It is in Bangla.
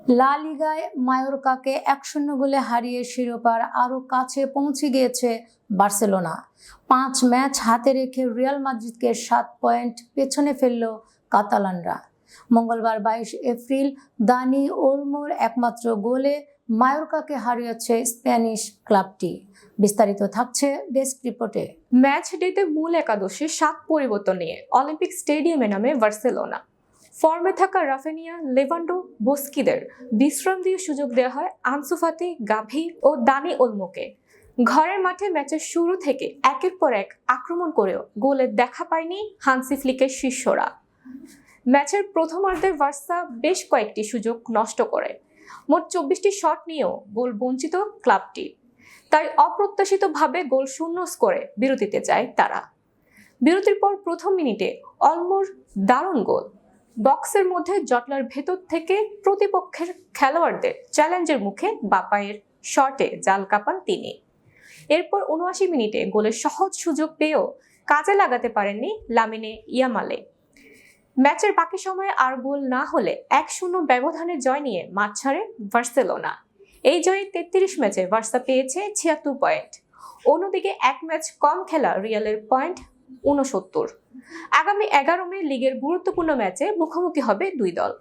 লা লিগায় মায়োর্কাকে ১-০ গোলে হারিয়ে শিরোপার আরও কাছে পৌঁছে গিয়েছে বার্সেলোনা। ৫ ম্যাচ হাতে রেখে রিয়াল মাদ্রিদকে ৭ পয়েন্ট পেছনে ফেলল কাতালানরা। মঙ্গলবার ২২ এপ্রিল দানি ওলমোর একমাত্র গোলে মায়োর্কাকে হারিয়েছে স্প্যানিশ ক্লাবটি। বিস্তারিত থাকছে ডেস্ক রিপোর্টে। ম্যাচ ডেতে মূল একাদশে ৭ পরিবর্তন নিয়ে অলিম্পিক স্টেডিয়ামে নামে বার্সেলোনা। ফর্মে থাকা রাফিনিয়া, লেভানডোভস্কিদের বিশ্রাম দিয়ে সুযোগ দেওয়া হয় আনসু ফাতি, গাভি ও দানি ওলমোকে। ঘরের মাঠে ম্যাচের শুরু থেকে একের পর এক আক্রমণ করেও গোলের দেখা পায়নি হান্সি ফ্লিকের শিষ্যরা। ম্যাচের প্রথমার্ধে বার্সা বেশ কয়েকটি সুযোগ নষ্ট করে। মোট ২৪টি শট নিয়েও গোল বঞ্চিত ক্লাবটি। তাই অপ্রত্যাশিতভাবে গোল শূন্য স্কোরে বিরতিতে যায় তারা। বিরতির পর প্রথম মিনিটে অলমোর দারুণ গোল। বক্সের মধ্যে জটলার ভেতর থেকে প্রতিপক্ষের খেলোয়াড়দের চ্যালেঞ্জের মুখে বাপায়ের শটে জাল কাপান তিনি। এরপর ৭৯ মিনিটে গোলের সহজ সুযোগ পেয়েও কাজে লাগাতে পারেননি লামিনে ইয়ামালে। ম্যাচের বাকি সময়ে আর গোল না হলে ১-০ ব্যবধানে জয় নিয়ে মাঠ ছাড়ে বার্সেলোনা। এই জয়ে ৩৩ ম্যাচে বার্সা পেয়েছে ৭৬ পয়েন্ট। অন্যদিকে এক ম্যাচ কম খেলা রিয়ালের পয়েন্ট ৬৯। আগামী ১১ মে লিগের গুরুত্বপূর্ণ ম্যাচে মুখোমুখি হবে দুই দল।